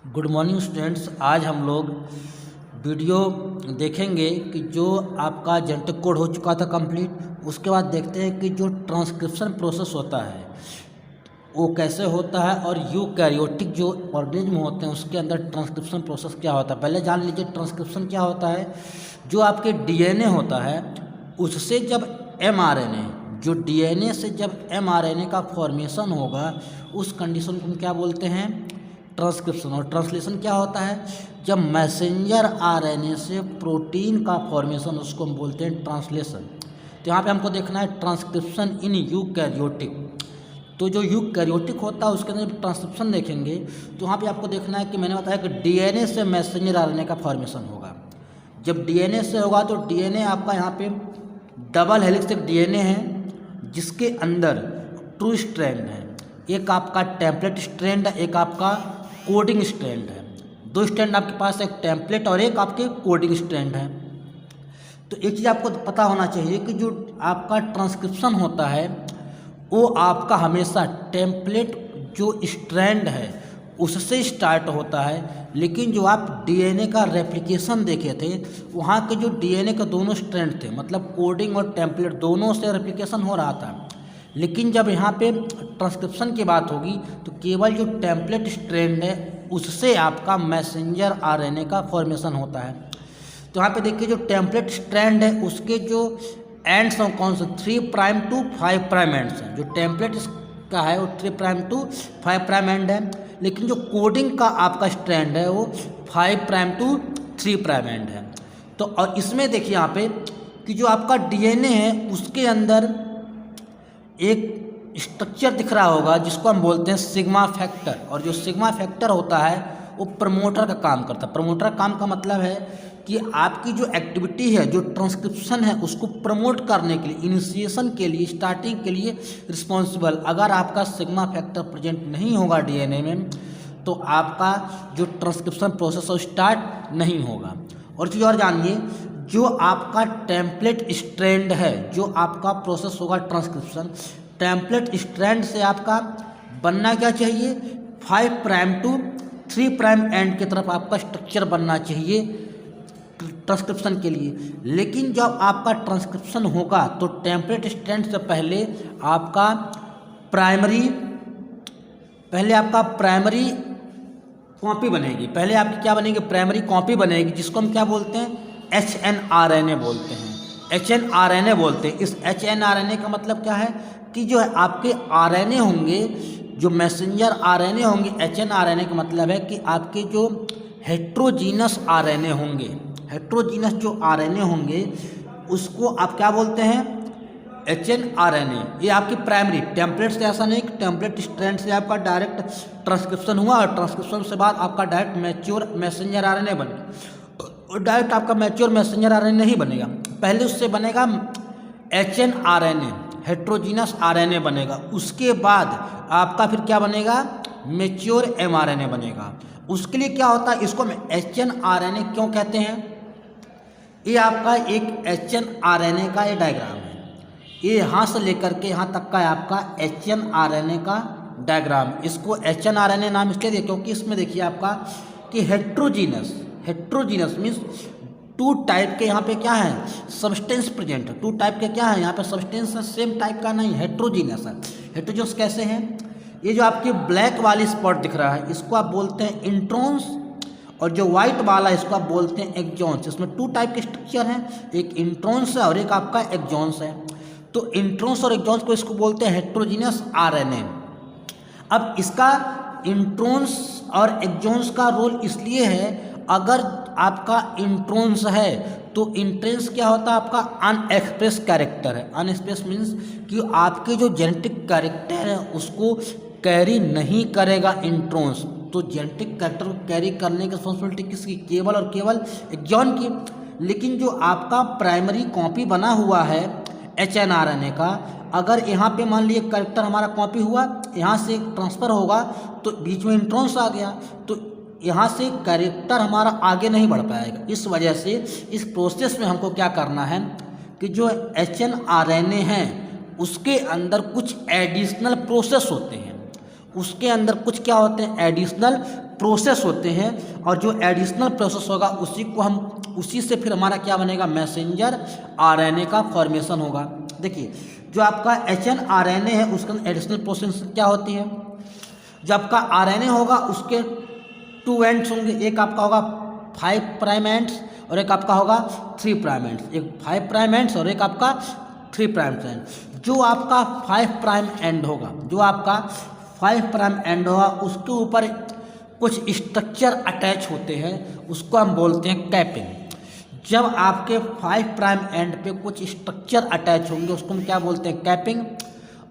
Good morning students. आज हम लोग वीडियो देखेंगे कि जो आपका जेनेटिक कोड हो चुका था कंप्लीट, उसके बाद देखते हैं कि जो ट्रांसक्रिप्शन प्रोसेस होता है वो कैसे होता है और यूकैरियोटिक जो ऑर्गेनिज्म होते हैं उसके अंदर ट्रांसक्रिप्शन प्रोसेस क्या होता है। पहले जान लीजिए ट्रांसक्रिप्शन क्या होता है। जो आपके डीएनए होता है उससे जब एमआरएनए, जो डीएनए से जब एमआरएनए का फॉर्मेशन होगा उस कंडीशन को हम क्या बोलते हैं, ट्रांसक्रिप्शन। और ट्रांसलेशन क्या होता है, जब मैसेंजर आरएनए से प्रोटीन का फॉर्मेशन, उसको हम बोलते हैं ट्रांसलेशन। तो यहाँ पे हमको देखना है ट्रांसक्रिप्शन इन यूकैरियोटिक। तो जो यूकैरियोटिक होता है उसके अंदर ट्रांसक्रिप्शन देखेंगे तो वहाँ पे आपको देखना है कि मैंने बताया कि डीएनए से मैसेंजर आरएनए का फॉर्मेशन होगा। जब डीएनए से होगा तो डीएनए आपका यहाँ पे डबल हेलिक्स एक डीएनए है जिसके अंदर टू स्ट्रैंड है, एक आपका टेम्पलेट स्ट्रैंड है, एक आपका कोडिंग स्ट्रैंड है। दो स्ट्रैंड आपके पास, एक टेम्पलेट और एक आपके कोडिंग स्ट्रैंड है। तो एक चीज़ आपको पता होना चाहिए कि जो आपका ट्रांसक्रिप्शन होता है वो आपका हमेशा टेम्पलेट जो स्ट्रैंड है उससे स्टार्ट होता है, लेकिन जो आप डीएनए का रेप्लिकेशन देखे थे वहाँ के जो डीएनए के दोनों स्ट्रैंड थे, मतलब कोडिंग और टेम्पलेट दोनों से रेप्लिकेशन हो रहा था। लेकिन जब यहाँ पे ट्रांसक्रिप्शन की बात होगी तो केवल जो टेम्पलेट स्ट्रैंड है उससे आपका मैसेंजर आरएनए का फॉर्मेशन होता है। तो यहाँ पे देखिए जो टेम्पलेट स्ट्रैंड है उसके जो एंड्स हैं कौन से, 3 प्राइम टू 5 प्राइम एंड्स हैं। जो टेम्पलेट का है वो 3 प्राइम टू 5 प्राइम एंड है, लेकिन जो कोडिंग का आपका स्ट्रैंड है वो 5 प्राइम टू 3 प्राइम एंड है। तो और इसमें देखिए यहाँ पे कि जो आपका डीएनए है उसके अंदर एक स्ट्रक्चर दिख रहा होगा जिसको हम बोलते हैं सिग्मा फैक्टर। और जो सिग्मा फैक्टर होता है वो प्रमोटर का काम करता है। प्रमोटर का काम का मतलब है कि आपकी जो एक्टिविटी है, जो ट्रांसक्रिप्शन है, उसको प्रमोट करने के लिए, इनिशिएशन के लिए, स्टार्टिंग के लिए रिस्पॉन्सिबल। अगर आपका सिग्मा फैक्टर प्रेजेंट नहीं होगा डीएनए में तो आपका जो ट्रांसक्रिप्शन प्रोसेस है स्टार्ट नहीं होगा। और चीज़ और जानिए, जो आपका टेम्पलेट स्ट्रैंड है, जो आपका प्रोसेस होगा ट्रांसक्रिप्शन, टेम्पलेट स्ट्रैंड से आपका बनना क्या चाहिए, 5 प्राइम टू 3 प्राइम एंड की तरफ आपका स्ट्रक्चर बनना चाहिए ट्रांसक्रिप्शन के लिए। लेकिन जब आपका ट्रांसक्रिप्शन होगा तो टेम्पलेट स्ट्रैंड से पहले आपका प्राइमरी कॉपी बनेगी। पहले आपकी क्या बनेगी, प्राइमरी कॉपी बनेगी, जिसको हम क्या बोलते हैं, एचएनआरएनए बोलते हैं। एचएनआरएनए बोलते हैं। इस एचएनआरएनए का मतलब क्या है कि जो है आपके आरएनए होंगे, जो मैसेंजर आरएनए होंगे, एचएनआरएनए का मतलब है कि आपके जो हेट्रोजीनस आरएनए होंगे, हेट्रोजीनस जो आरएनए होंगे उसको आप क्या बोलते हैं, एचएनआरएनए। ये आपकी प्राइमरी, टेम्पलेट से ऐसा नहीं कि टेम्पलेट स्ट्रैंड से आपका डायरेक्ट ट्रांसक्रिप्शन हुआ और ट्रांसक्रिप्शन से बाद आपका डायरेक्ट मैच्योर मैसेंजर आरएनए बन गया। और डायरेक्ट आपका मैच्योर मैसेंजर आरएनए नहीं बनेगा, पहले उससे बनेगा एचएनआरएनए, हेट्रोजीनस आरएनए बनेगा। उसके बाद आपका फिर क्या बनेगा, मैच्योर एमआरएनए बनेगा। उसके लिए क्या होता है, इसको हम एचएनआरएनए क्यों कहते हैं, ये आपका एक एचएनआरएनए का ये डायग्राम है। ये यहाँ से लेकर के यहाँ तक का है आपका एचएनआरएनए का डायग्राम। इसको एचएनआरएनए नाम इसलिए दिया क्योंकि इसमें देखिए आपका कि हेट्रोजीनस मीन्स 2 टाइप के यहाँ पे क्या है, सब्सटेंस प्रेजेंट है। 2 टाइप के क्या है यहाँ पे सब्सटेंस है, सेम टाइप का नहीं, हेट्रोजीनस है। हेट्रोजीनस कैसे हैं, ये जो आपकी ब्लैक वाली स्पॉट दिख रहा है इसको आप बोलते हैं इंट्रॉन्स, और जो वाइट वाला है इसको आप बोलते हैं एक्सॉन्स। इसमें 2 टाइप के स्ट्रक्चर हैं, एक इंट्रॉन्स है और एक आपका एक्सॉन्स है। तो इंट्रॉन्स और एक्सॉन्स को इसको बोलते हैं हेट्रोजीनस आरएनए। अब इसका इंट्रॉन्स और एक्सॉन्स का रोल इसलिए है, अगर आपका इंट्रॉन्स है तो इंट्रेंस क्या होता है, आपका अनएक्सप्रेस कैरेक्टर है। अनएक्सप्रेस मीन्स कि आपके जो जेनेटिक कैरेक्टर है उसको कैरी नहीं करेगा इंट्रॉन्स। तो जेनेटिक कैरेक्टर को कैरी करने की रिस्पॉन्सिबिलिटी किसकी, केवल और केवल एक्सॉन की। लेकिन जो आपका प्राइमरी कॉपी बना हुआ है एचएनआरएनए का, अगर यहाँ पे मान लीजिए कैरेक्टर हमारा कॉपी हुआ, यहाँ से ट्रांसफ़र होगा तो बीच में इंट्रॉन्स आ गया तो यहाँ से कैरेक्टर हमारा आगे नहीं बढ़ पाएगा। इस वजह से इस प्रोसेस में हमको क्या करना है कि जो एचएनआरएनए हैं उसके अंदर कुछ एडिशनल प्रोसेस होते हैं, उसके अंदर कुछ क्या होते हैं, एडिशनल प्रोसेस होते हैं, और जो एडिशनल प्रोसेस होगा उसी से फिर हमारा क्या बनेगा, मैसेंजर आरएनए का फॉर्मेशन होगा। देखिए जो आपका एचएनआरएनए है उसका एडिशनल प्रोसेस क्या होती है, जो आपका आरएनए होगा उसके 2 एंड्स होंगे, एक आपका होगा 5 प्राइम एंड्स और एक आपका होगा 3 प्राइम एंड्स, एक 5 प्राइम एंड्स और एक आपका 3 प्राइम एंड। जो आपका 5 प्राइम एंड होगा, जो आपका 5 प्राइम एंड होगा उसके ऊपर कुछ स्ट्रक्चर अटैच होते हैं, उसको हम बोलते हैं कैपिंग। जब आपके 5 प्राइम एंड पे कुछ स्ट्रक्चर अटैच होंगे उसको हम क्या बोलते हैं, कैपिंग।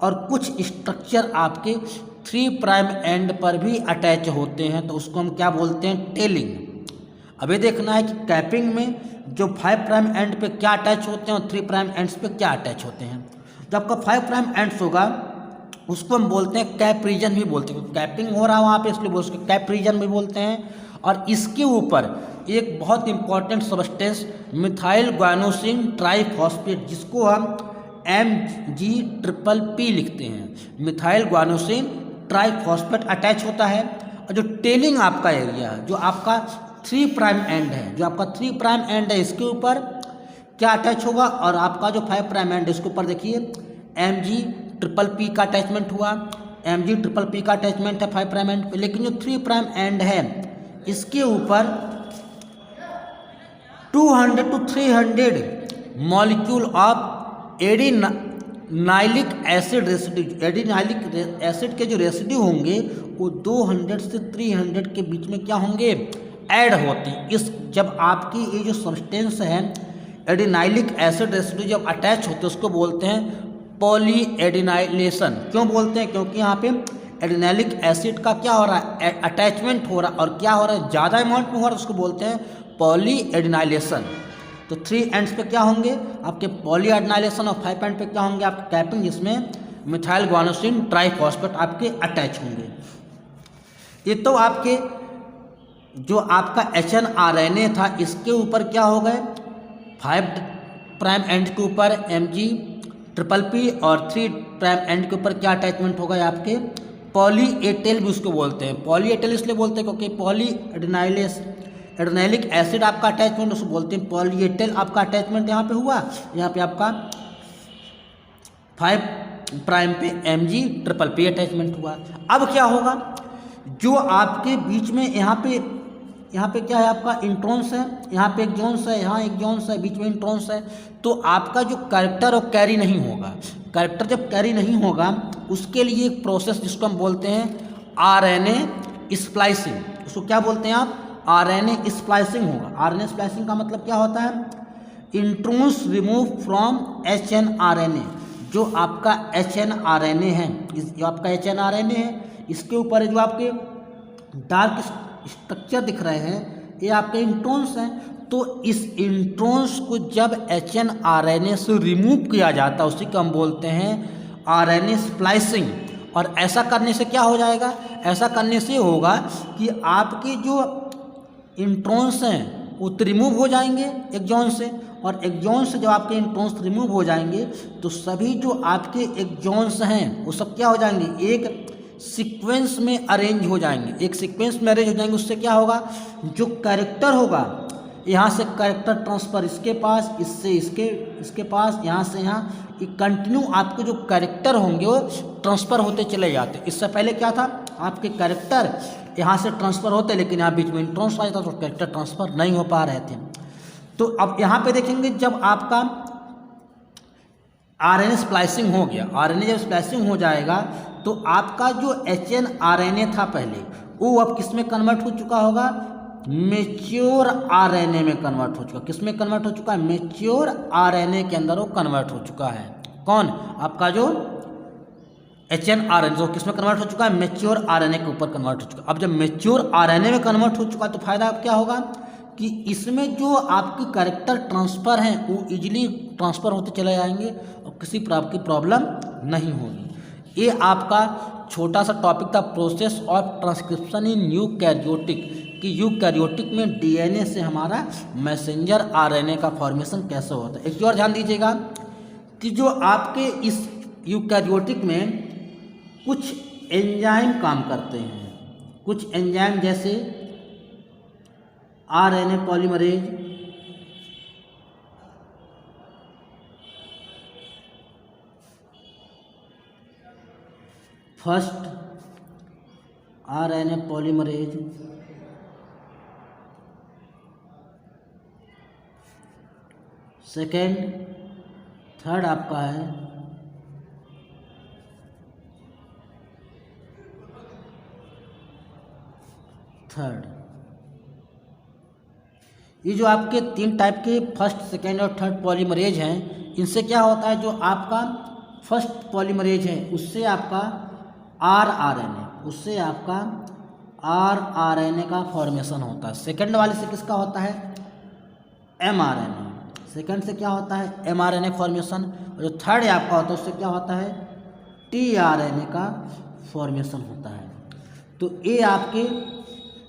और कुछ स्ट्रक्चर आपके 3 प्राइम एंड पर भी अटैच होते हैं तो उसको हम क्या बोलते हैं, टेलिंग। अभी देखना है कि कैपिंग में जो 5 प्राइम एंड पे क्या अटैच होते हैं और 3 प्राइम एंड्स पे क्या अटैच होते हैं। जब आपका 5 प्राइम एंड्स होगा उसको हम बोलते हैं कैप रीजन भी बोलते हैं, कैपिंग हो रहा है वहाँ पे इसलिए उसको कैप रीजन भी बोलते हैं। और इसके ऊपर एक बहुत important substance methyl guanosine triphosphate, जिसको हम MgPP लिखते हैं, मिथाइल ग्वानोसिन ट्राइफॉस्फेट अटैच होता है। और जो टेलिंग आपका एरिया जो आपका 3 प्राइम एंड है, जो आपका 3 प्राइम एंड है इसके ऊपर क्या अटैच होगा, और आपका जो 5 प्राइम एंड इसके ऊपर देखिए MgPP का अटैचमेंट हुआ, MgPP का अटैचमेंट है 5 प्राइम एंड पे। लेकिन जो 3 प्राइम एंड है इसके ऊपर 200 to 300 molecule of adenylic acid residue, adenylic acid के जो रेसिड्यू होंगे वो 200 से 300 के बीच में क्या होंगे, ऐड होते हैं। इस जब आपकी ये जो सब्सटेंस है एडिनाइलिक एसिड रेसिड्यू जब अटैच होते हैं उसको बोलते हैं पॉली एडिनाइलेशन। क्यों बोलते हैं, क्योंकि यहाँ पे एडिनाइलिक एसिड का क्या हो रहा है, अटैचमेंट हो रहा है, और क्या हो रहा है, ज़्यादा अमाउंट में हो रहा है, उसको बोलते हैं पॉली एडिनाइलेशन। तो 3 एंड्स पे क्या होंगे आपके पॉली एडिनाइलेशन और 5 एंड पे क्या होंगे आपके कैपिंग, जिसमें मिथाइल ग्वानोसिन ट्राइफॉस्फेट आपके अटैच होंगे। ये तो आपके जो आपका HNRNA था इसके ऊपर क्या हो गए, 5 प्राइम एंड के ऊपर MgPP और 3 प्राइम एंड के ऊपर क्या अटैचमेंट होगा आपके पॉली एटेल भी उसको बोलते हैं। पॉली एटेल इसलिए बोलते हैं क्योंकि पॉली एडिनाइलिक एसिड आपका अटैचमेंट उसको बोलते हैं पॉली एटेल। आपका अटैचमेंट यहाँ पे हुआ, यहाँ पे आपका 5 प्राइम पे MgPP अटैचमेंट हुआ। अब क्या होगा, जो आपके बीच में यहाँ पे क्या है आपका इंट्रॉन्स है, यहाँ पे एक जोन्स है, यहाँ एक जोन्स है, बीच में इंट्रॉन्स है। तो आपका जो कैरेक्टर और कैरी नहीं होगा, कैरेक्टर जब कैरी नहीं होगा उसके लिए एक प्रोसेस जिसको हम बोलते हैं RNA स्प्लाइसिंग, उसको क्या बोलते हैं आप, RNA स्प्लाइसिंग होगा। RNA स्प्लाइसिंग का मतलब क्या होता है, इंट्रॉन्स रिमूव फ्रॉम HNRNA। जो आपका HNRNA है, जो आपका HNRNA है इसके ऊपर जो आपके डार्क स्ट्रक्चर दिख रहे हैं ये आपके इंट्रॉन्स हैं। तो इस इंट्रॉन्स को जब HNRNA से रिमूव किया जाता है उसी को हम बोलते हैं RNA स्प्लाइसिंग। और ऐसा करने से क्या हो जाएगा, ऐसा करने से होगा कि आपके जो इंट्रॉन्स हैं वो तो रिमूव हो जाएंगे एक जोन से, और एक जोन से जब आपके इंट्रॉन्स रिमूव हो जाएंगे तो सभी जो आपके एक जोन्स हैं वो सब क्या हो जाएंगे, एक सीक्वेंस में अरेंज हो जाएंगे, एक सीक्वेंस में अरेंज हो जाएंगे। उससे क्या होगा, जो कैरेक्टर होगा यहाँ से कैरेक्टर ट्रांसफ़र इसके पास, इससे इसके पास, यहाँ से यहाँ, ये कंटिन्यू आपके जो कैरेक्टर होंगे वो ट्रांसफ़र होते चले जाते। इससे पहले क्या था, आपके कैरेक्टर यहाँ से ट्रांसफ़र होते लेकिन यहाँ बीच में इंट्रॉन्स आ जाता तो कैरेक्टर ट्रांसफ़र नहीं हो पा रहे थे। तो अब यहाँ पे देखेंगे जब आपका RNA स्प्लाइसिंग हो गया, RNA जब स्प्लाइसिंग हो जाएगा तो आपका जो HNRNA था पहले वो अब किस में कन्वर्ट हो चुका होगा, मेच्योर RNA में कन्वर्ट हो चुका। किस में कन्वर्ट हो चुका है, मेच्योर RNA के अंदर वो कन्वर्ट हो चुका है। कौन, आपका जो HNRNA जो किस में कन्वर्ट हो चुका है, मेच्योर RNA के ऊपर कन्वर्ट हो चुका। अब जब मेच्योर RNA में कन्वर्ट हो चुका तो फायदा अब क्या होगा कि इसमें जो आपके कैरेक्टर ट्रांसफ़र हैं वो इजीली ट्रांसफ़र होते चले जाएंगे और किसी प्रकार की प्रॉब्लम नहीं होगी। ये आपका छोटा सा टॉपिक था, process of transcription in eukaryotic, कि यूकैरियोटिक में DNA से हमारा मैसेंजर RNA का फॉर्मेशन कैसे होता है। एक और ध्यान दीजिएगा कि जो आपके इस यूकैरियोटिक में कुछ एंजाइम काम करते हैं, कुछ एंजाइम जैसे RNA polymerase, first RNA polymerase, second, third आपका है थर्ड। ये जो आपके 3 टाइप के फर्स्ट, सेकेंड और थर्ड पॉलीमरेज हैं, इनसे क्या होता है, जो आपका फर्स्ट पॉलीमरेज है उससे आपका आरआरएनए का फॉर्मेशन होता है। सेकेंड वाले से किसका होता है, एमआरएनए। सेकेंड से क्या होता है, एमआरएनए फॉर्मेशन। और जो थर्ड आपका होता है उससे क्या होता है, टीआरएनए का फॉर्मेशन होता है। तो ये आपके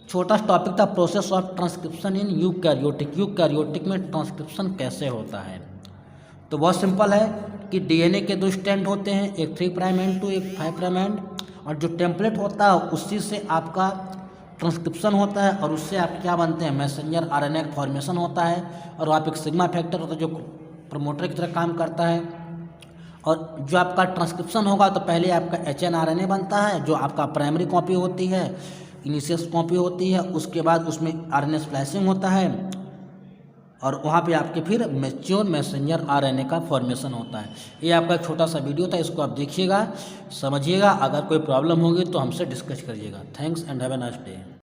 छोटा टॉपिक था, process of transcription in eukaryotic. Eukaryotic में ट्रांसक्रिप्शन कैसे होता है। तो बहुत सिंपल है कि डीएनए के 2 स्ट्रैंड होते हैं, एक 3' एंड 2, एक 5' एंड, और जो टेम्पलेट होता है उसी से आपका ट्रांसक्रिप्शन होता है और उससे आप क्या बनते हैं, मैसेंजर आरएनए का फॉर्मेशन होता है। और वहाँ पे एक सिग्मा फैक्टर होता है जो प्रमोटर की तरह काम करता है। और जो आपका ट्रांसक्रिप्शन होगा तो पहले आपका एचएनआरएनए बनता है जो आपका प्राइमरी कॉपी होती है, इनिशियल कॉपी होती है। उसके बाद उसमें आरएनए स्प्लाइसिंग होता है और वहाँ पे आपके फिर मैच्योर मैसेंजर आरएनए का फॉर्मेशन होता है। ये आपका एक छोटा सा वीडियो था, इसको आप देखिएगा, समझिएगा। अगर कोई प्रॉब्लम होगी तो हमसे डिस्कस करिएगा। Thanks and have a nice day.